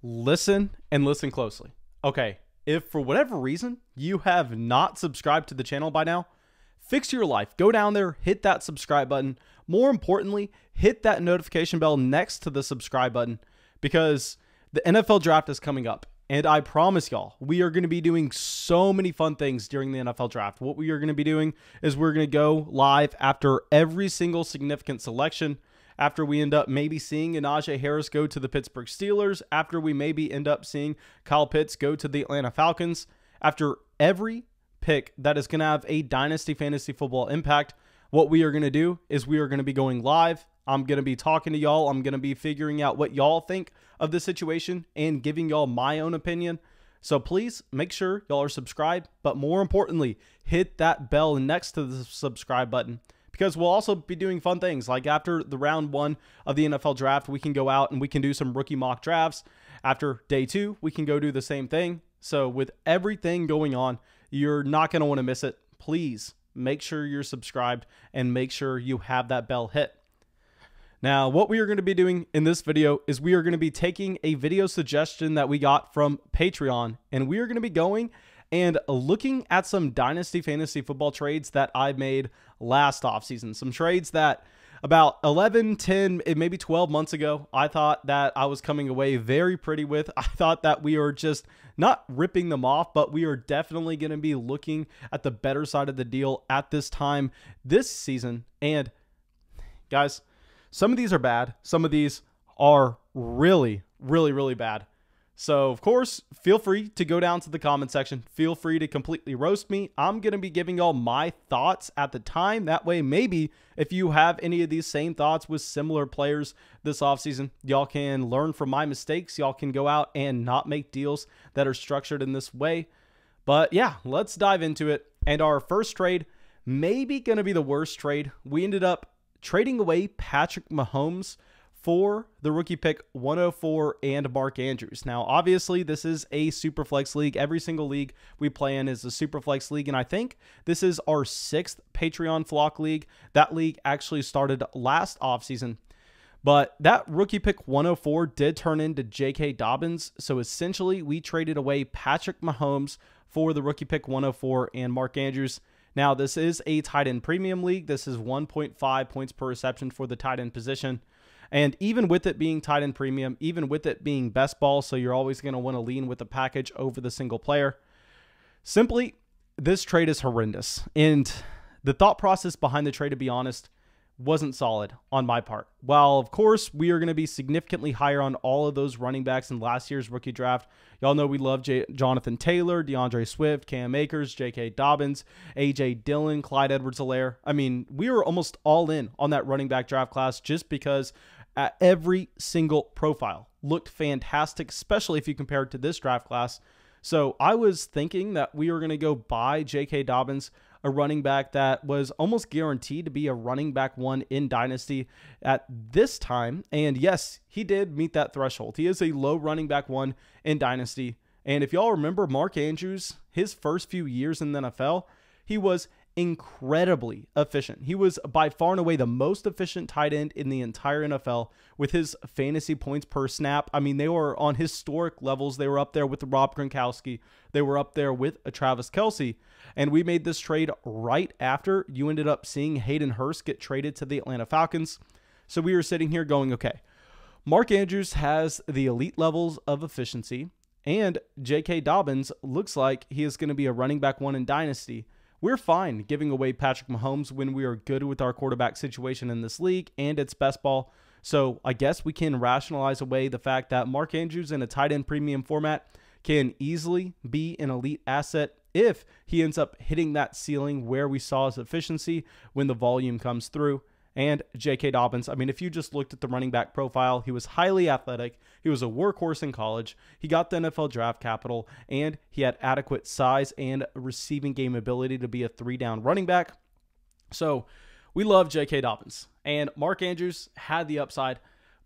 Listen and listen closely. Okay, if for whatever reason you have not subscribed to the channel by now, fix your life. Go down there, hit that subscribe button. More importantly, hit that notification bell next to the subscribe button because the NFL draft is coming up. And I promise y'all, we are going to be doing so many fun things during the NFL draft. What we are going to be doing is we're going to go live after every single significant selection, after we end up maybe seeing Najee Harris go to the Pittsburgh Steelers, after we maybe end up seeing Kyle Pitts go to the Atlanta Falcons, after every pick that is going to have a Dynasty fantasy football impact, what we are going to do is we are going to be going live. I'm going to be talking to y'all. I'm going to be figuring out what y'all think of the situation and giving y'all my own opinion. So please make sure y'all are subscribed, but more importantly, hit that bell next to the subscribe button because we'll also be doing fun things. Like after the round 1 of the NFL draft, we can go out and we can do some rookie mock drafts. After day 2, we can go do the same thing. So with everything going on, you're not going to want to miss it. Please make sure you're subscribed and make sure you have that bell hit. Now, what we are going to be doing in this video is we are going to be taking a video suggestion that we got from Patreon, and we are going to be going and looking at some Dynasty fantasy football trades that I made last offseason. Some trades that about 11, 10, maybe 12 months ago, I thought that I was coming away very pretty with. I thought that we are just not ripping them off, but we are definitely going to be looking at the better side of the deal at this time this season. And guys, some of these are bad. Some of these are really, really, really bad. So, of course, feel free to go down to the comment section. Feel free to completely roast me. I'm going to be giving y'all my thoughts at the time. That way, maybe if you have any of these same thoughts with similar players this offseason, y'all can learn from my mistakes. Y'all can go out and not make deals that are structured in this way. But yeah, let's dive into it. And our first trade may be going to be the worst trade. We ended up trading away Patrick Mahomes for the rookie pick 104 and Mark Andrews. Now, obviously, this is a Superflex league. Every single league we play in is a Superflex league, and I think this is our 6th Patreon Flock league. That league actually started last offseason, but that rookie pick 104 did turn into J.K. Dobbins, so essentially we traded away Patrick Mahomes for the rookie pick 104 and Mark Andrews. Now, this is a tight end premium league. This is 1.5 points per reception for the tight end position. And even with it being tight end premium, even with it being best ball, so you're always going to want to lean with the package over the single player. Simply, this trade is horrendous. And the thought process behind the trade, to be honest, wasn't solid on my part. While, of course, we are going to be significantly higher on all of those running backs in last year's rookie draft. Y'all know we love Jonathan Taylor, DeAndre Swift, Cam Akers, J.K. Dobbins, A.J. Dillon, Clyde Edwards-Helaire. I mean, we were almost all in on that running back draft class just because every single profile looked fantastic, especially if you compare it to this draft class. So I was thinking that we were going to go buy J.K. Dobbins, a running back that was almost guaranteed to be a running back 1 in Dynasty at this time. And yes, he did meet that threshold. He is a low running back 1 in Dynasty. And if y'all remember Mark Andrews, his first few years in the NFL, he was incredibly efficient. He was by far and away the most efficient tight end in the entire NFL with his fantasy points per snap. I mean, they were on historic levels. They were up there with Rob Gronkowski. They were up there with Travis Kelce. And we made this trade right after you ended up seeing Hayden Hurst get traded to the Atlanta Falcons. So we were sitting here going, okay, Mark Andrews has the elite levels of efficiency, and J.K. Dobbins looks like he is going to be a running back 1 in Dynasty. We're fine giving away Patrick Mahomes when we are good with our quarterback situation in this league and it's best ball. So I guess we can rationalize away the fact that Mark Andrews in a tight end premium format can easily be an elite asset if he ends up hitting that ceiling where we saw his efficiency when the volume comes through. And J.K. Dobbins, I mean, if you just looked at the running back profile, he was highly athletic. He was a workhorse in college. He got the NFL draft capital, and he had adequate size and receiving game ability to be a 3-down running back. So we love J.K. Dobbins. And Mark Andrews had the upside,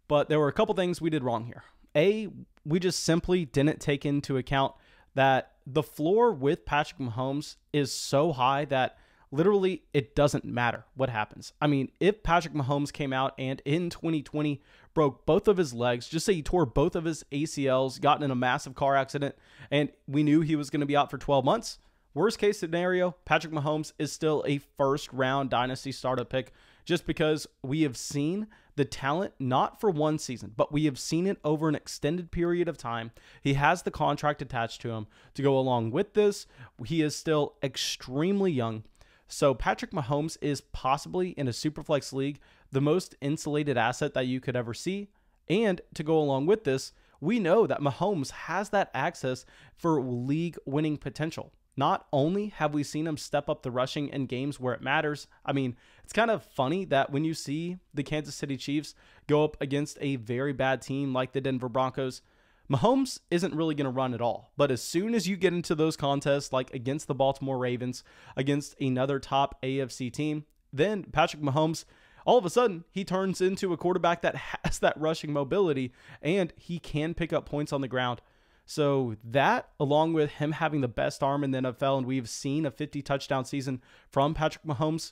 but there were a couple things we did wrong here. A, we just simply didn't take into account that the floor with Patrick Mahomes is so high that literally it doesn't matter what happens. I mean, if Patrick Mahomes came out and in 2020 broke both of his legs. Just say he tore both of his ACLs, gotten in a massive car accident, and we knew he was going to be out for 12 months. Worst case scenario, Patrick Mahomes is still a first-round Dynasty startup pick just because we have seen the talent, not for one season, but we have seen it over an extended period of time. He has the contract attached to him to go along with this. He is still extremely young. So Patrick Mahomes is possibly, in a Superflex league, the most insulated asset that you could ever see. And to go along with this, we know that Mahomes has that access for league-winning potential. Not only have we seen him step up the rushing in games where it matters. I mean, it's kind of funny that when you see the Kansas City Chiefs go up against a very bad team like the Denver Broncos, Mahomes isn't really going to run at all. But as soon as you get into those contests, like against the Baltimore Ravens, against another top AFC team, then Patrick Mahomes, all of a sudden, he turns into a quarterback that has that rushing mobility, and he can pick up points on the ground. So that, along with him having the best arm in the NFL, and we've seen a 50 touchdown season from Patrick Mahomes,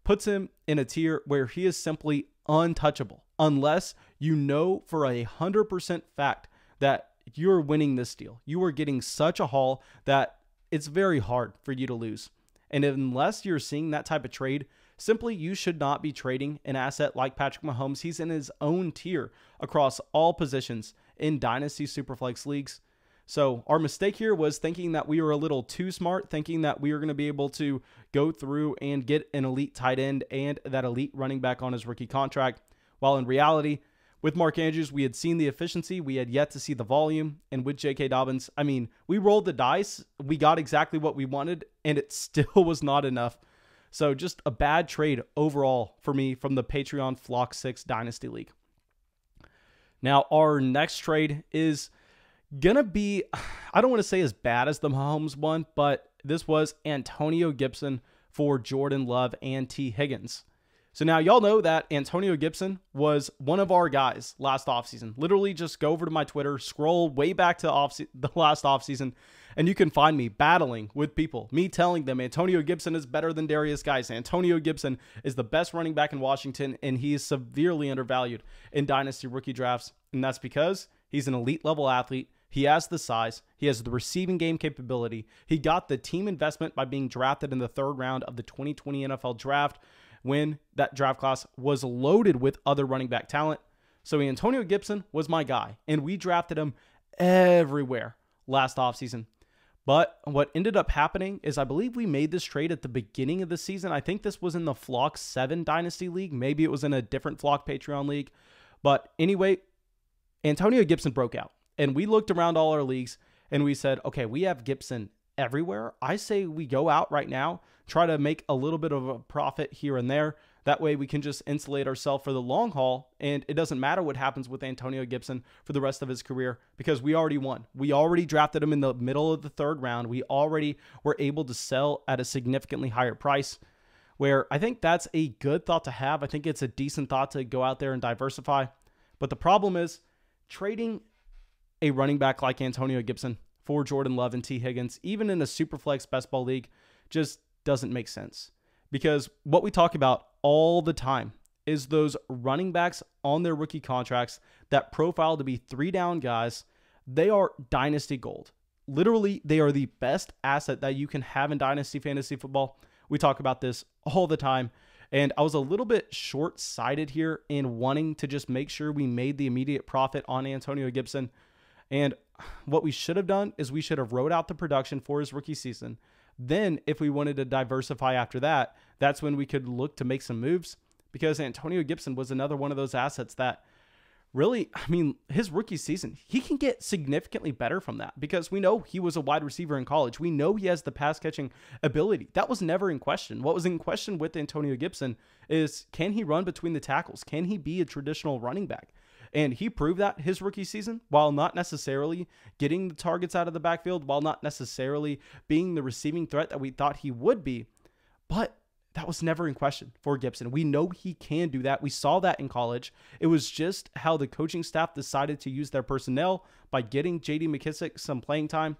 puts him in a tier where he is simply untouchable, unless you know for 100% fact that you're winning this deal. You are getting such a haul that it's very hard for you to lose. And unless you're seeing that type of trade, simply you should not be trading an asset like Patrick Mahomes. He's in his own tier across all positions in Dynasty Superflex leagues. So our mistake here was thinking that we were a little too smart, thinking that we were going to be able to go through and get an elite tight end and that elite running back on his rookie contract, while in reality, with Mark Andrews, we had seen the efficiency, we had yet to see the volume, and with J.K. Dobbins, I mean, we rolled the dice, we got exactly what we wanted, and it still was not enough. So just a bad trade overall for me from the Patreon Flock 6 Dynasty League. Now, our next trade is gonna be, I don't want to say as bad as the Mahomes one, but this was Antonio Gibson for Jordan Love and T. Higgins. So now y'all know that Antonio Gibson was one of our guys last offseason. Literally just go over to my Twitter, scroll way back to the last offseason, and you can find me battling with people, me telling them Antonio Gibson is better than Darius Geis. Antonio Gibson is the best running back in Washington, and he is severely undervalued in Dynasty rookie drafts. And that's because he's an elite level athlete. He has the size. He has the receiving game capability. He got the team investment by being drafted in the 3rd round of the 2020 NFL draft when that draft class was loaded with other running back talent. So Antonio Gibson was my guy, and we drafted him everywhere last offseason. But what ended up happening is I believe we made this trade at the beginning of the season. I think this was in the Flock 7 Dynasty League. Maybe it was in a different Flock Patreon League. But anyway, Antonio Gibson broke out. And we looked around all our leagues and we said, okay, we have Gibson everywhere. I say we go out right now, try to make a little bit of a profit here and there. That way we can just insulate ourselves for the long haul. And it doesn't matter what happens with Antonio Gibson for the rest of his career because we already won. We already drafted him in the middle of the 3rd round. We already were able to sell at a significantly higher price, where I think that's a good thought to have. I think it's a decent thought to go out there and diversify. But the problem is trading a running back like Antonio Gibson for Jordan Love and T. Higgins, even in a Superflex best ball league, just doesn't make sense. Because what we talk about all the time is those running backs on their rookie contracts that profile to be 3-down guys. They are dynasty gold. Literally, they are the best asset that you can have in dynasty fantasy football. We talk about this all the time. And I was a little bit short-sighted here in wanting to just make sure we made the immediate profit on Antonio Gibson. And what we should have done is we should have wrote out the production for his rookie season. Then if we wanted to diversify after that, that's when we could look to make some moves, because Antonio Gibson was another one of those assets that really, I mean, his rookie season, he can get significantly better from that because we know he was a wide receiver in college. We know he has the pass catching ability. That was never in question. What was in question with Antonio Gibson is, can he run between the tackles? Can he be a traditional running back? And he proved that his rookie season, while not necessarily getting the targets out of the backfield, while not necessarily being the receiving threat that we thought he would be. But that was never in question for Gibson. We know he can do that. We saw that in college. It was just how the coaching staff decided to use their personnel by getting J.D. McKissick some playing time.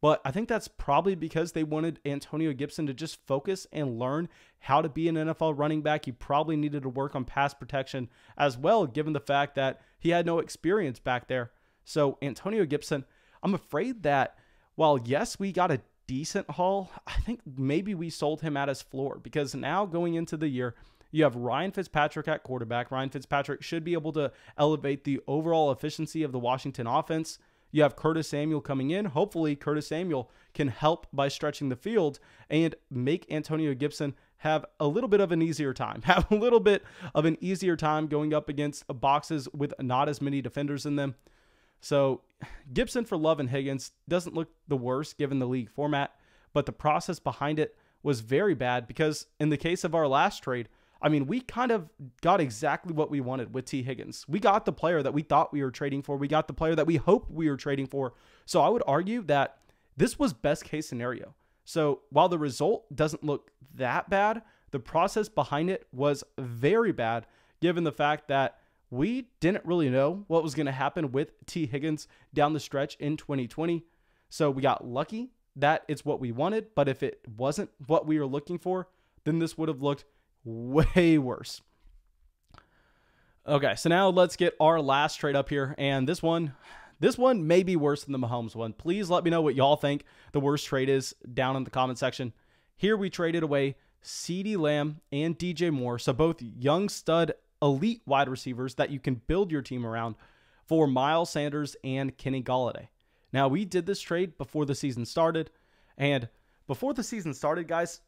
But I think that's probably because they wanted Antonio Gibson to just focus and learn how to be an NFL running back. He probably needed to work on pass protection as well, given the fact that he had no experience back there. So Antonio Gibson, I'm afraid that while, yes, we got a decent haul, I think maybe we sold him at his floor, because now going into the year, you have Ryan Fitzpatrick at quarterback. Ryan Fitzpatrick should be able to elevate the overall efficiency of the Washington offense. You have Curtis Samuel coming in. Hopefully, Curtis Samuel can help by stretching the field and make Antonio Gibson have a little bit of an easier time. Have a little bit of an easier time going up against boxes with not as many defenders in them. So Gibson for Love and Higgins doesn't look the worst given the league format, but the process behind it was very bad, because in the case of our last trade, I mean, we kind of got exactly what we wanted with T. Higgins. We got the player that we thought we were trading for. We got the player that we hoped we were trading for. So I would argue that this was best case scenario. So while the result doesn't look that bad, the process behind it was very bad, given the fact that we didn't really know what was going to happen with T. Higgins down the stretch in 2020. So we got lucky that it's what we wanted, but if it wasn't what we were looking for, then this would have looked way worse. Okay, so now let's get our last trade up here, and this one may be worse than the Mahomes one. Please let me know what y'all think the worst trade is down in the comment section. Here we traded away CeeDee Lamb and DJ Moore, so both young stud elite wide receivers that you can build your team around, for Miles Sanders and Kenny Gallaudet. Now, we did this trade before the season started, and before the season started, guys,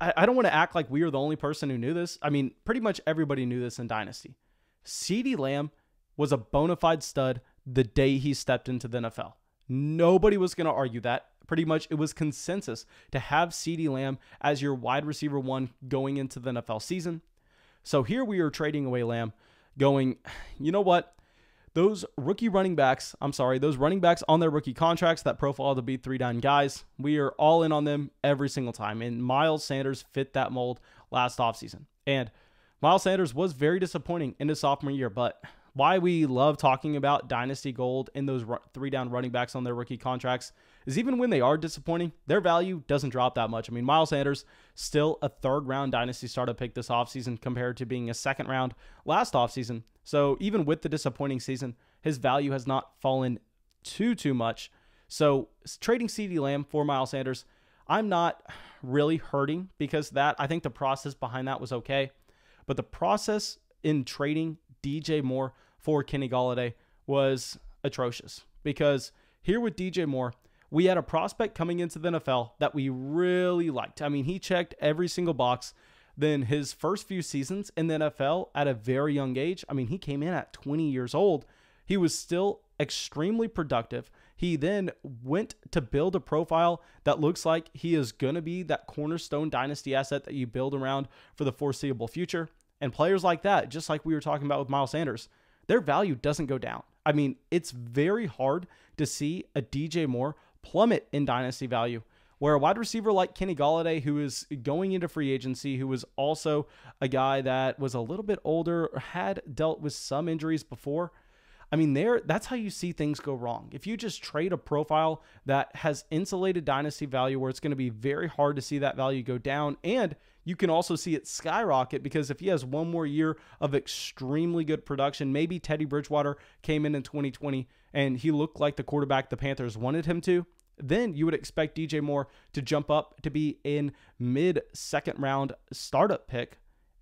I don't want to act like we are the only person who knew this. I mean, pretty much everybody knew this in Dynasty. CeeDee Lamb was a bona fide stud the day he stepped into the NFL. Nobody was going to argue that. Pretty much it was consensus to have CeeDee Lamb as your wide receiver one going into the NFL season. So here we are trading away Lamb, going, you know what? Those running backs on their rookie contracts that profile to be 3-down guys, we are all in on them every single time. And Miles Sanders fit that mold last offseason. And Miles Sanders was very disappointing in his sophomore year, but why we love talking about Dynasty Gold and those 3-down running backs on their rookie contracts is even when they are disappointing, their value doesn't drop that much. I mean, Miles Sanders, still a 3rd-round Dynasty startup pick this offseason compared to being a 2nd-round last offseason. So even with the disappointing season, his value has not fallen too much. So trading CeeDee Lamb for Miles Sanders, I'm not really hurting, because I think the process behind that was okay. But the process in trading DJ Moore for Kenny Gallaudet was atrocious, because here with DJ Moore, we had a prospect coming into the NFL that we really liked. I mean, he checked every single box. Then his first few seasons in the NFL at a very young age, I mean, he came in at 20 years old. He was still extremely productive. He then went to build a profile that looks like he is going to be that cornerstone Dynasty asset that you build around for the foreseeable future. And players like that, just like we were talking about with Miles Sanders, their value doesn't go down. I mean, it's very hard to see a DJ Moore plummet in Dynasty value, where a wide receiver like Kenny Gallaudet, who is going into free agency, who was also a guy that was a little bit older, had dealt with some injuries before. I mean, that's how you see things go wrong. If you just trade a profile that has insulated Dynasty value, where it's going to be very hard to see that value go down, and you can also see it skyrocket, because if he has one more year of extremely good production, maybe Teddy Bridgewater came in 2020 and he looked like the quarterback the Panthers wanted him to, then you would expect DJ Moore to jump up to be in mid-2nd round startup pick.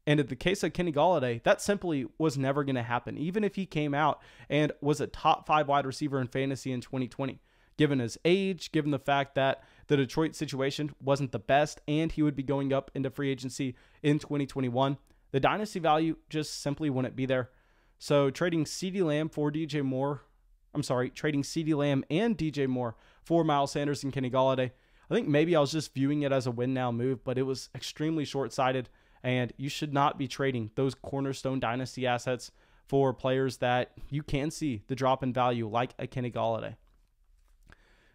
And in the case of Kenny Gallaudet, that simply was never going to happen, even if he came out and was a top 5 wide receiver in fantasy in 2020. Given his age, given the fact that the Detroit situation wasn't the best, and he would be going up into free agency in 2021, the Dynasty value just simply wouldn't be there. So trading CeeDee Lamb and DJ Moore for Miles Sanders and Kenny Gallaudet, I think maybe I was just viewing it as a win now move, but it was extremely short-sighted, and you should not be trading those cornerstone Dynasty assets for players that you can see the drop in value, like a Kenny Gallaudet.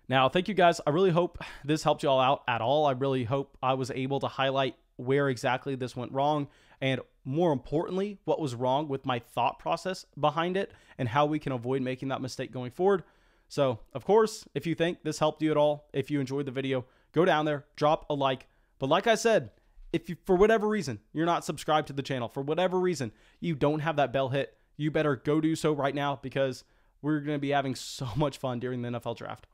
Now, thank you guys. I really hope this helped you all out at all. I really hope I was able to highlight where exactly this went wrong, and more importantly, what was wrong with my thought process behind it and how we can avoid making that mistake going forward. So, of course, if you think this helped you at all, if you enjoyed the video, go down there, drop a like. But like I said, if you, for whatever reason, you're not subscribed to the channel, for whatever reason, you don't have that bell hit, you better go do so right now, because we're going to be having so much fun during the NFL draft.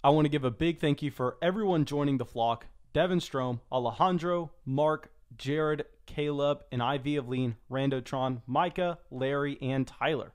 I want to give a big thank you for everyone joining the flock: Devin Strom, Alejandro, Mark, Jared, Caleb, and IV of Lean, Randotron, Micah, Larry, and Tyler.